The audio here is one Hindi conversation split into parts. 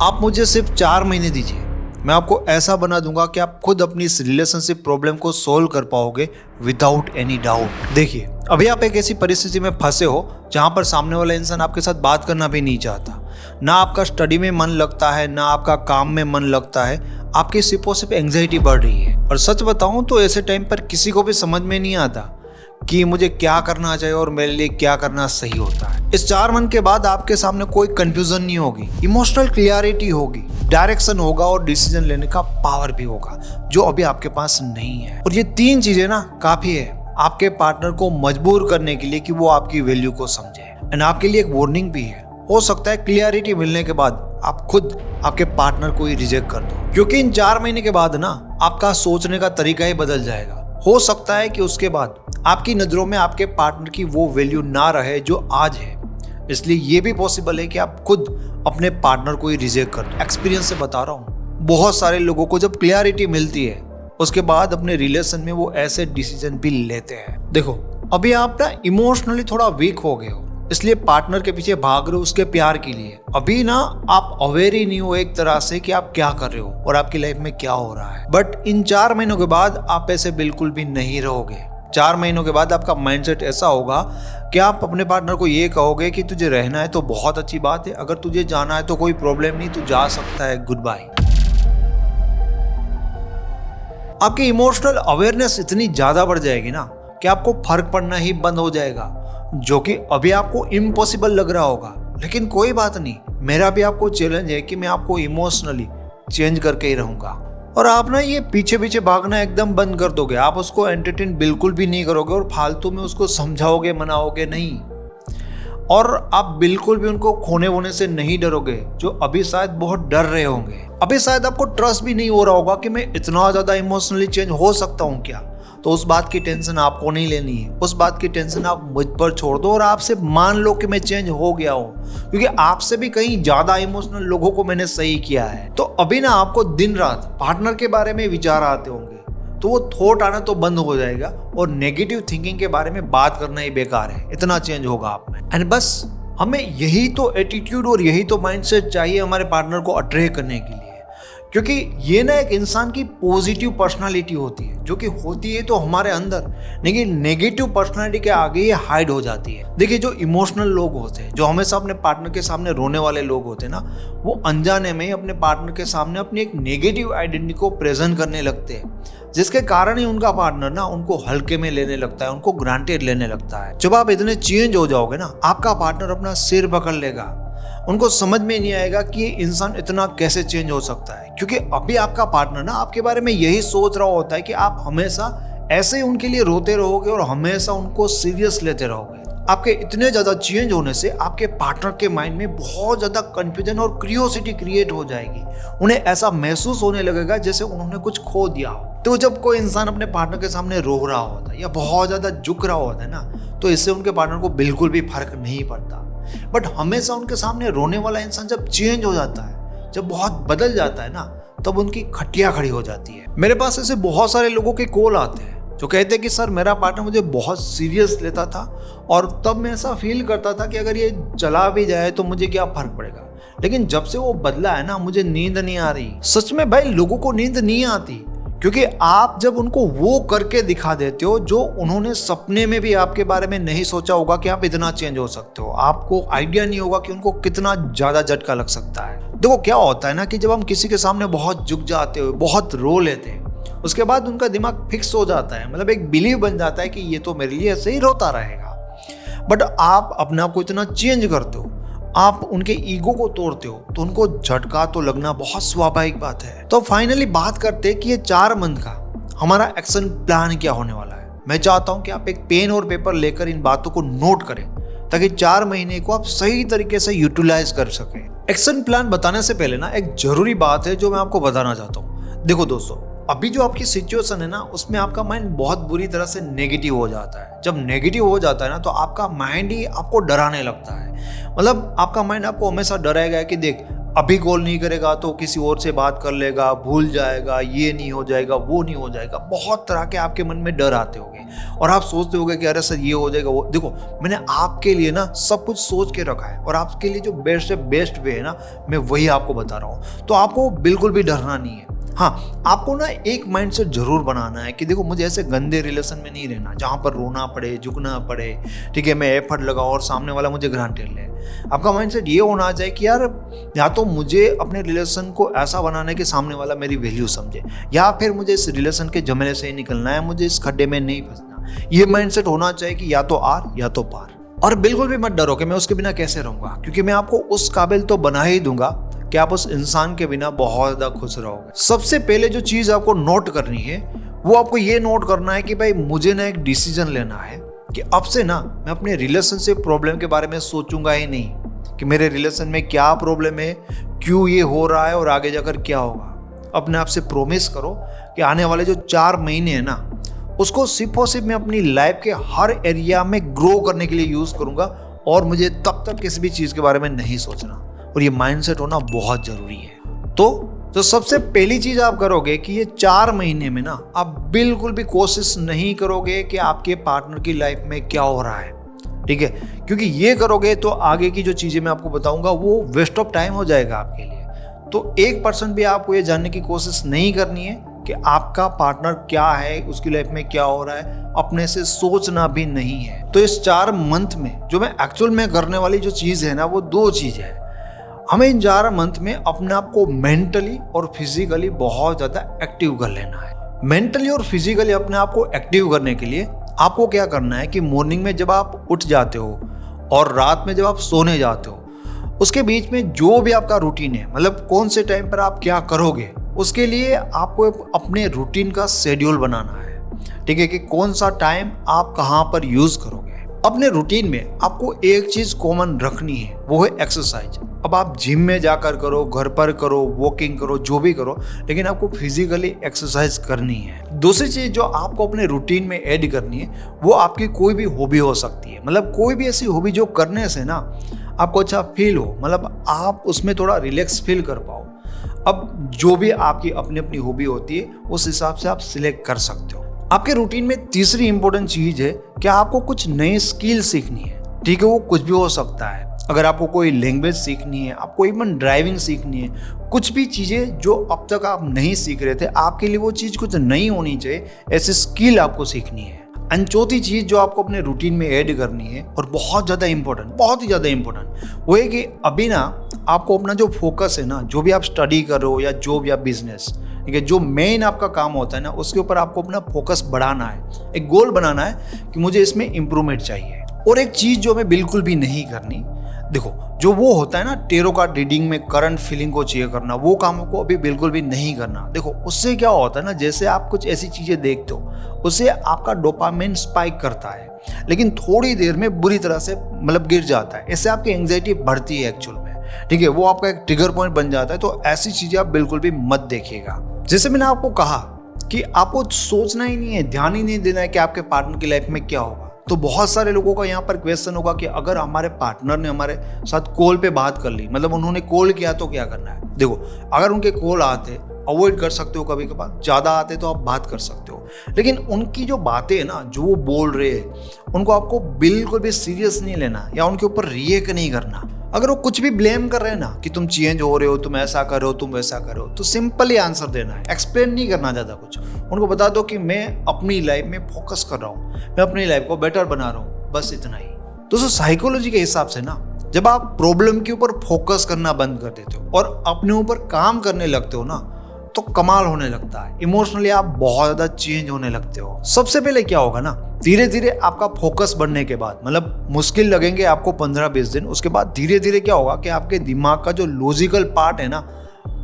आप मुझे सिर्फ 4 महीने दीजिए, मैं आपको ऐसा बना दूंगा कि आप खुद अपनी इस रिलेशनशिप प्रॉब्लम को सोल्व कर पाओगे विदाउट एनी डाउट। देखिए, अभी आप एक ऐसी परिस्थिति में फंसे हो जहां पर सामने वाला इंसान आपके साथ बात करना भी नहीं चाहता, ना आपका स्टडी में मन लगता है, ना आपका काम में मन लगता है, आपकी सिर्फ सिर्फ एंग्जाइटी बढ़ रही है। और सच बताऊं तो ऐसे टाइम पर किसी को भी समझ में नहीं आता कि मुझे क्या करना चाहिए और मेरे लिए क्या करना सही होता है। इस 4 मंथ के बाद आपके सामने कोई कंफ्यूजन नहीं होगी, इमोशनल क्लियरिटी होगी, डायरेक्शन होगा और डिसीजन लेने का पावर भी होगा जो अभी आपके पास नहीं है। और ये 3 चीजें ना काफी है आपके पार्टनर को मजबूर करने के लिए कि वो आपकी वैल्यू को समझे। एंड आपके लिए एक वार्निंग भी है, हो सकता है क्लियरिटी मिलने के बाद आप खुद आपके पार्टनर को ही रिजेक्ट कर दो, क्योंकि इन 4 महीने के बाद ना आपका सोचने का तरीका ही बदल जाएगा। हो सकता है कि उसके बाद आपकी नजरों में आपके पार्टनर की वो वैल्यू ना रहे जो आज है। इसलिए ये भी पॉसिबल है कि आप खुद अपने पार्टनर को ही रिजेक्ट कर दो। एक्सपीरियंस से बता रहा हूँ, बहुत सारे लोगों को जब क्लियरिटी मिलती है उसके बाद अपने रिलेशन में वो ऐसे डिसीजन भी लेते हैं। देखो, अभी आप ना इमोशनली थोड़ा वीक हो गए हो, इसलिए पार्टनर के पीछे भाग रहे हो उसके प्यार के लिए। अभी ना आप अवेयर ही नहीं हो एक तरह से कि आप क्या कर रहे हो और आपकी लाइफ में क्या हो रहा है। बट इन 4 महीनों के बाद आप ऐसे बिल्कुल भी नहीं रहोगे। 4 महीनों के बाद आपका माइंडसेट ऐसा होगा कि आप अपने पार्टनर को ये कहोगे कि तुझे रहना है तो बहुत अच्छी बात है, अगर तुझे जाना है तो कोई प्रॉब्लम नहीं, तू जा सकता है, गुड बाय। आपकी इमोशनल अवेयरनेस इतनी ज्यादा बढ़ जाएगी ना कि आपको फर्क पड़ना ही बंद हो जाएगा, जो कि अभी आपको इम्पॉसिबल लग रहा होगा। लेकिन कोई बात नहीं, मेरा भी आपको चैलेंज है कि मैं आपको इमोशनली चेंज करके ही रहूंगा। और आप ना ये पीछे पीछे भागना एकदम बंद कर दोगे, आप उसको एंटरटेन बिल्कुल भी नहीं करोगे और फालतू में उसको समझाओगे, मनाओगे नहीं। और आप बिल्कुल भी उनको खोने वोने से नहीं डरोगे, जो अभी शायद बहुत डर रहे होंगे। अभी शायद आपको ट्रस्ट भी नहीं हो रहा होगा कि मैं इतना ज्यादा इमोशनली चेंज हो सकता हूँ क्या। तो उस बात की टेंशन आपको नहीं लेनी है, उस बात की टेंशन आप मुझ पर छोड़ दो और आपसे मान लो कि मैं चेंज हो गया हूँ, क्योंकि आपसे भी कहीं ज्यादा इमोशनल लोगों को मैंने सही किया है। तो अभी ना आपको दिन रात पार्टनर के बारे में विचार आते होंगे, तो वो थॉट आना तो बंद हो जाएगा और नेगेटिव थिंकिंग के बारे में बात करना ही बेकार है। इतना चेंज होगा आप में। एंड बस हमें यही तो एटीट्यूड और यही तो माइंडसेट चाहिए हमारे पार्टनर को अट्रैक्ट करने के लिए, क्योंकि ये ना एक इंसान की पॉजिटिव पर्सनालिटी होती है, जो कि होती है तो हमारे अंदर, लेकिन नेगेटिव पर्सनालिटी के आगे ये हाइड हो जाती है। देखिए, जो इमोशनल लोग होते हैं, जो हमेशा अपने पार्टनर के सामने रोने वाले लोग होते हैं ना, वो अनजाने में अपने पार्टनर के सामने अपनी एक नेगेटिव आइडेंटिटी को प्रेजेंट करने लगते हैं, जिसके कारण ही उनका पार्टनर ना उनको हल्के में लेने लगता है, उनको ग्रांटेड लेने लगता है। जब आप इतने चेंज हो जाओगे ना, आपका पार्टनर अपना सिर पकड़ लेगा, उनको समझ में नहीं आएगा कि ये इंसान इतना कैसे चेंज हो सकता है, क्योंकि अभी आपका पार्टनर ना आपके बारे में यही सोच रहा होता है कि आप हमेशा ऐसे ही उनके लिए रोते रहोगे और हमेशा उनको सीरियस लेते रहोगे। आपके इतने ज्यादा चेंज होने से आपके पार्टनर के माइंड में बहुत ज्यादा कंफ्यूजन और क्यूरियोसिटी क्रिएट हो जाएगी। उन्हें ऐसा महसूस होने लगेगा जैसे उन्होंने कुछ खो दिया हो। तो जब कोई इंसान अपने पार्टनर के सामने रो रहा होता है या बहुत ज्यादा झुक रहा होता है ना, तो इससे उनके पार्टनर को बिल्कुल भी फर्क नहीं पड़ता। बट हमेशा उनके सामने रोने वाला इंसान जब चेंज हो जाता है, जब बहुत बदल जाता है ना, तब उनकी खटिया खड़ी हो जाती है। मेरे पास ऐसे बहुत सारे लोगों के कॉल आते हैं जो कहते हैं कि सर, मेरा पार्टनर मुझे बहुत सीरियस लेता था और तब मैं ऐसा फील करता था कि अगर ये चला भी जाए तो मुझे क्या फर्क पड़ेगा, लेकिन जब से वो बदला है ना, मुझे नींद नहीं आ रही। सच में भाई, लोगों को नींद नहीं आती, क्योंकि आप जब उनको वो करके दिखा देते हो जो उन्होंने सपने में भी आपके बारे में नहीं सोचा होगा कि आप इतना चेंज हो सकते हो। आपको आइडिया नहीं होगा कि उनको कितना ज्यादा झटका लग सकता है। देखो, क्या होता है ना कि जब हम किसी के सामने बहुत झुक जाते हो, बहुत रो लेते हैं, उसके बाद उनका दिमाग फिक्स हो जाता है, मतलब एक बिलीव बन जाता है कि ये तो मेरे लिए ऐसे ही रोता रहेगा। बट आप अपने आप को इतना चेंज करते हो, आप उनके ईगो को तोड़ते हो, तो उनको झटका तो लगना बहुत स्वाभाविक बात है। तो फाइनली बात करते हैं कि ये 4 मंथ का हमारा एक्शन प्लान क्या होने वाला है। मैं चाहता हूं कि आप एक पेन और पेपर लेकर इन बातों को नोट करें, ताकि 4 महीने को आप सही तरीके से यूटिलाइज कर सकें। एक्शन प्लान बताने से पहले ना एक जरूरी बात है जो मैं आपको बताना चाहता हूँ। देखो दोस्तों, अभी जो आपकी सिचुएशन है ना, उसमें आपका माइंड बहुत बुरी तरह से नेगेटिव हो जाता है। जब नेगेटिव हो जाता है ना, तो आपका माइंड ही आपको डराने लगता है। मतलब आपका माइंड आपको हमेशा डराएगा कि देख, अभी कॉल नहीं करेगा तो किसी और से बात कर लेगा, भूल जाएगा, ये नहीं हो जाएगा, वो नहीं हो जाएगा। बहुत तरह के आपके मन में डर आते होंगे और आप सोचते होंगे कि अरे सर ये हो जाएगा वो। देखो, मैंने आपके लिए ना सब कुछ सोच के रखा है और आपके लिए जो बेस्ट वे है ना, मैं वही आपको बता रहा हूँ। तो आपको बिल्कुल भी डरना नहीं है। हाँ, आपको ना एक माइंडसेट जरूर बनाना है कि देखो, मुझे ऐसे गंदे रिलेशन में नहीं रहना जहाँ पर रोना पड़े, झुकना पड़े, ठीक है, मैं एफर्ट लगाऊं और सामने वाला मुझे ग्रांटेड ले। आपका माइंडसेट ये होना चाहिए कि यार, या तो मुझे अपने रिलेशन को ऐसा बनाना है कि सामने वाला मेरी वैल्यू समझे, या फिर मुझे इस रिलेशन के झमेले से ही निकलना है, मुझे इस खड्डे में नहीं फंसना। ये माइंडसेट होना चाहिए कि या तो आर या तो पार। और बिल्कुल भी मत डरो कि मैं उसके बिना कैसे रहूंगा, क्योंकि मैं आपको उस काबिल तो बना ही दूंगा कि आप उस इंसान के बिना बहुत ज्यादा खुश रहोगे। सबसे पहले जो चीज आपको नोट करनी है, वो आपको ये नोट करना है कि भाई मुझे ना एक डिसीजन लेना है कि अब से ना मैं अपने रिलेशनशिप प्रॉब्लम के बारे में सोचूंगा ही नहीं कि मेरे रिलेशन में क्या प्रॉब्लम है, क्यों ये हो रहा है और आगे जाकर क्या होगा। अपने आप से प्रॉमिस करो कि आने वाले जो 4 महीने हैं ना, उसको सिर्फ और सिर्फ मैं अपनी लाइफ के हर एरिया में ग्रो करने के लिए यूज करूंगा और मुझे तब तक किसी भी चीज के बारे में नहीं सोचना। और ये माइंडसेट होना बहुत जरूरी है। तो सबसे पहली चीज आप करोगे कि ये 4 महीने में ना आप बिल्कुल भी कोशिश नहीं करोगे कि आपके पार्टनर की लाइफ में क्या हो रहा है, ठीक है, क्योंकि ये करोगे तो आगे की जो चीजें मैं आपको बताऊंगा वो वेस्ट ऑफ टाइम हो जाएगा आपके लिए। तो 1% भी आपको ये जानने की कोशिश नहीं करनी है कि आपका पार्टनर क्या है, उसकी लाइफ में क्या हो रहा है, अपने से सोचना भी नहीं है। तो इस 4 मंथ में जो मैं एक्चुअल में करने वाली जो चीज है ना, वो 2 चीज है। हमें इन 4 मंथ में अपने आप को मेंटली और फिजिकली बहुत ज्यादा एक्टिव कर लेना है। मेंटली और फिजिकली अपने आप को एक्टिव करने के लिए आपको क्या करना है कि मॉर्निंग में जब आप उठ जाते हो और रात में जब आप सोने जाते हो, उसके बीच में जो भी आपका रूटीन है, मतलब कौन से टाइम पर आप क्या करोगे, उसके लिए आपको अपने रूटीन का शेड्यूल बनाना है, ठीक है, कि कौन सा टाइम आप कहाँ पर यूज करोगे। अपने रूटीन में आपको एक चीज कॉमन रखनी है, वो है एक्सरसाइज। अब आप जिम में जाकर करो, घर पर करो, वॉकिंग करो, जो भी करो, लेकिन आपको फिजिकली एक्सरसाइज करनी है। दूसरी चीज जो आपको अपने रूटीन में ऐड करनी है, वो आपकी कोई भी हॉबी हो सकती है। मतलब कोई भी ऐसी हॉबी जो करने से ना आपको अच्छा फील हो, मतलब आप उसमें थोड़ा रिलैक्स फील कर पाओ। अब जो भी आपकी अपनी अपनी हॉबी होती है, उस हिसाब से आप सिलेक्ट कर सकते हो। आपके रूटीन में तीसरी इंपॉर्टेंट चीज है कि आपको कुछ नई स्किल सीखनी है, ठीक है, वो कुछ भी हो सकता है। अगर आपको कोई लैंग्वेज सीखनी है, आपको इवन ड्राइविंग सीखनी है, कुछ भी चीजें जो अब तक आप नहीं सीख रहे थे, आपके लिए वो चीज कुछ नई होनी चाहिए, ऐसी स्किल आपको सीखनी है। एंड चौथी चीज जो आपको अपने रूटीन में ऐड करनी है और बहुत ज्यादा इंपॉर्टेंट, बहुत ही ज्यादा इंपॉर्टेंट, वो है कि अभी ना आपको अपना जो फोकस है ना, जो भी आप स्टडी कर रहे हो या जो भी आप बिजनेस, ठीक है, जो मेन आपका काम होता है ना, उसके ऊपर आपको अपना फोकस बढ़ाना है। एक गोल बनाना है कि मुझे इसमें इंप्रूवमेंट चाहिए। और एक चीज जो हमें बिल्कुल भी नहीं करनी, देखो, जो वो होता है ना टेरो कार्ड रीडिंग में करंट फीलिंग को चेक करना, वो काम को अभी बिल्कुल भी नहीं करना। देखो, उससे क्या होता है ना, जैसे आप कुछ ऐसी चीजें देखते हो, उससे आपका डोपामिन स्पाइक करता है, लेकिन थोड़ी देर में बुरी तरह से मतलब गिर जाता है। इससे आपकी एंग्जाइटी बढ़ती है एक्चुअल में, ठीक है, वो आपका एक ट्रिगर पॉइंट बन जाता है। तो ऐसी चीजें आप बिल्कुल भी मत देखिएगा। जैसे मैंने आपको कहा कि आपको सोचना ही नहीं है, ध्यान ही नहीं देना है कि आपके पार्टनर की लाइफ में क्या होगा। तो बहुत सारे लोगों का यहाँ पर क्वेश्चन होगा कि अगर हमारे पार्टनर ने हमारे साथ कॉल पे बात कर ली, मतलब उन्होंने कॉल किया, तो क्या करना है। देखो, अगर उनके कॉल आते, अवॉइड कर सकते हो, कभी कभार ज़्यादा आते तो आप बात कर सकते हो, लेकिन उनकी जो बातें है ना, जो वो बोल रहे हैं, उनको आपको बिल्कुल भी सीरियस नहीं लेना या उनके ऊपर रिएक्ट नहीं करना। अगर वो कुछ भी ब्लेम कर रहे हैं ना कि तुम चेंज हो रहे हो, तुम ऐसा कर रहे हो, तुम वैसा कर रहे हो, तो सिंपली आंसर देना है, एक्सप्लेन नहीं करना ज़्यादा कुछ। उनको बता दो कि मैं अपनी लाइफ में फोकस कर रहा हूँ, मैं अपनी लाइफ को बेटर बना रहा हूँ, बस इतना ही। दोस्तों, साइकोलॉजी के हिसाब से ना, जब आप प्रॉब्लम के ऊपर फोकस करना बंद कर देते हो और अपने ऊपर काम करने लगते हो ना, तो कमाल होने लगता है। इमोशनली आप बहुत ज़्यादा चेंज होने लगते हो। सबसे पहले क्या होगा ना, धीरे धीरे आपका फोकस बढ़ने के बाद, मतलब मुश्किल लगेंगे आपको 15-20 दिन, उसके बाद धीरे धीरे क्या होगा कि आपके दिमाग का जो लॉजिकल पार्ट है ना,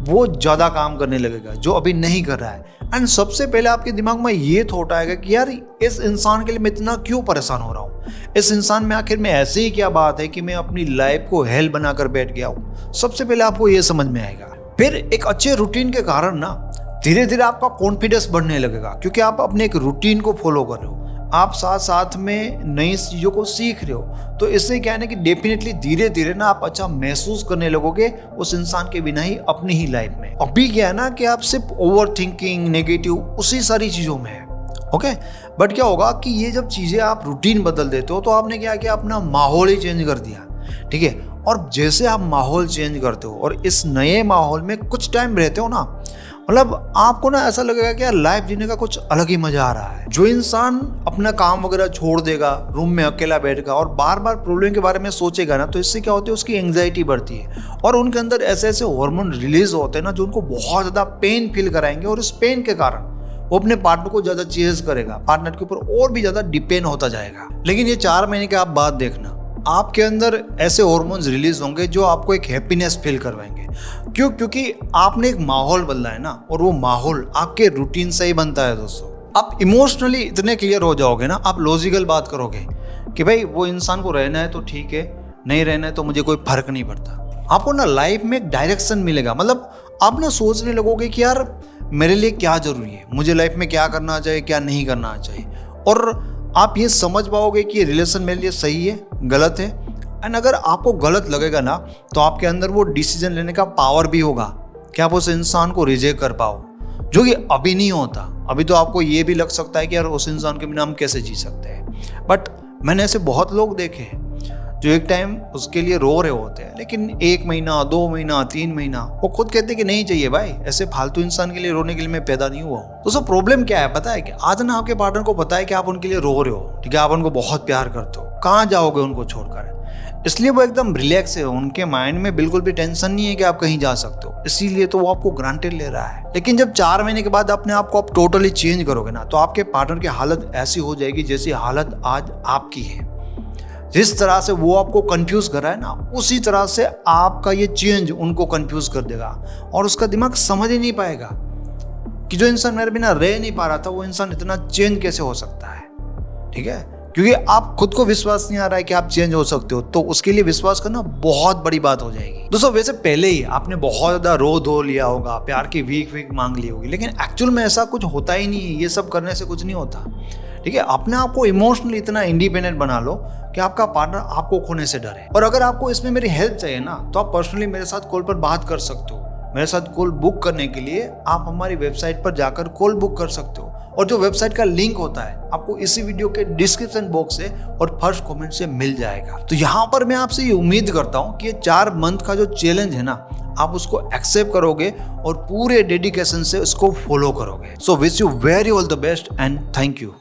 वो ज़्यादा काम करने लगेगा, जो अभी नहीं कर रहा है। एंड सबसे पहले आपके दिमाग में ये थॉट आएगा कि यार, इस इंसान के लिए मैं इतना क्यों परेशान हो रहा हूँ, इस इंसान में आखिर में ऐसे ही क्या बात है कि मैं अपनी लाइफ को हेल बनाकर बैठ गया हूँ। सबसे पहले आपको ये समझ में आएगा। फिर एक अच्छे रूटीन के कारण ना धीरे धीरे आपका कॉन्फिडेंस बढ़ने लगेगा, क्योंकि आप अपने एक रूटीन को फॉलो कर रहे हो। आप साथ साथ में नई चीज़ों को सीख रहे हो, तो इससे क्या है ना कि डेफिनेटली धीरे धीरे ना आप अच्छा महसूस करने लगोगे उस इंसान के बिना ही अपनी ही लाइफ में। अभी क्या है ना कि आप सिर्फ ओवर थिंकिंग, नेगेटिव, उसी सारी चीज़ों में है। ओके, बट क्या होगा कि ये जब चीज़ें आप रूटीन बदल देते हो तो आपने क्या किया, अपना माहौल ही चेंज कर दिया। ठीक है, और जैसे आप माहौल चेंज करते हो और इस नए माहौल में कुछ टाइम रहते हो ना, मतलब आपको ना ऐसा लगेगा कि यार लाइफ जीने का कुछ अलग ही मजा आ रहा है। जो इंसान अपना काम वगैरह छोड़ देगा, रूम में अकेला बैठेगा और बार बार प्रॉब्लम के बारे में सोचेगा ना, तो इससे क्या होता है, उसकी एंग्जाइटी बढ़ती है और उनके अंदर ऐसे ऐसे हार्मोन रिलीज होते हैं ना जो उनको बहुत ज़्यादा पेन फील कराएंगे, और इस पेन के कारण वो अपने पार्टनर को ज़्यादा चेज करेगा, पार्टनर के ऊपर और भी ज़्यादा डिपेंड होता जाएगा। लेकिन ये 4 महीने के आप बात देखना, आपके अंदर ऐसे हार्मोन्स रिलीज होंगे जो आपको एक हैप्पीनेस फील करवाएंगे। क्यों? क्योंकि आपने एक माहौल बदला है ना, और वो माहौल आपके रूटीन से ही बनता है दोस्तों। आप इमोशनली इतने क्लियर हो जाओगे ना, आप लॉजिकल बात करोगे कि भाई वो इंसान को रहना है तो ठीक है, नहीं रहना है तो मुझे कोई फर्क नहीं पड़ता। आपको ना लाइफ में एक डायरेक्शन मिलेगा, मतलब आप ना सोचने लगोगे कि यार मेरे लिए क्या जरूरी है, मुझे लाइफ में क्या करना चाहिए, क्या नहीं करना चाहिए, और आप ये समझ पाओगे कि ये रिलेशन मेरे लिए सही है, गलत है। एंड अगर आपको गलत लगेगा ना, तो आपके अंदर वो डिसीजन लेने का पावर भी होगा कि आप उस इंसान को रिजेक्ट कर पाओ, जो कि अभी नहीं होता। अभी तो आपको ये भी लग सकता है कि यार उस इंसान के बिना हम कैसे जी सकते हैं, बट मैंने ऐसे बहुत लोग देखे हैं जो एक टाइम उसके लिए रो रहे होते हैं, लेकिन 1 महीना, 2 महीना, 3 महीना वो खुद कहते हैं कि नहीं चाहिए भाई, ऐसे फालतू इंसान के लिए रोने के लिए मैं पैदा नहीं हुआ हूँ। तो सब प्रॉब्लम क्या है पता है कि आज ना आपके पार्टनर को पता है कि आप उनके लिए रो रहे हो, ठीक है, आप उनको बहुत प्यार करते हो, कहाँ जाओगे उनको छोड़कर, इसलिए वो एकदम रिलैक्स है, उनके माइंड में बिल्कुल भी टेंशन नहीं है कि आप कहीं जा सकते हो, इसीलिए तो वो आपको ग्रांटेड ले रहा है। लेकिन जब 4 महीने के बाद अपने आप को आप टोटली चेंज करोगे ना, तो आपके पार्टनर की हालत ऐसी हो जाएगी जैसी हालत आज आपकी है। जिस तरह से वो आपको कंफ्यूज कर रहा है ना, उसी तरह से आपका ये चेंज उनको कंफ्यूज कर देगा, और उसका दिमाग समझ ही नहीं पाएगा कि जो इंसान मेरे बिना रह नहीं पा रहा था, वो इंसान इतना चेंज कैसे हो सकता है। ठीक है, क्योंकि आप खुद को विश्वास नहीं आ रहा है कि आप चेंज हो सकते हो, तो उसके लिए विश्वास करना बहुत बड़ी बात हो जाएगी। दोस्तों वैसे पहले ही आपने बहुत ज़्यादा रो धो लिया होगा, प्यार की भीख मांग ली होगी, लेकिन एक्चुअल में ऐसा कुछ होता ही नहीं है। ये सब करने से कुछ नहीं होता। ठीक है, अपने आप को इमोशनली इतना इंडिपेंडेंट बना लो कि आपका पार्टनर आपको खोने से डरे। और अगर आपको इसमें मेरी हेल्प चाहिए ना, तो आप पर्सनली मेरे साथ कॉल पर बात कर सकते हो। मेरे साथ कॉल बुक करने के लिए आप हमारी वेबसाइट पर जाकर कॉल बुक कर सकते हो, और जो वेबसाइट का लिंक होता है आपको इसी वीडियो के डिस्क्रिप्शन बॉक्स से और फर्स्ट कमेंट से मिल जाएगा। तो यहाँ पर मैं आपसे ये उम्मीद करता हूँ कि ये 4 मंथ का जो चैलेंज है ना, आप उसको एक्सेप्ट करोगे और पूरे डेडिकेशन से उसको फॉलो करोगे। So wish you very all the best and thank you.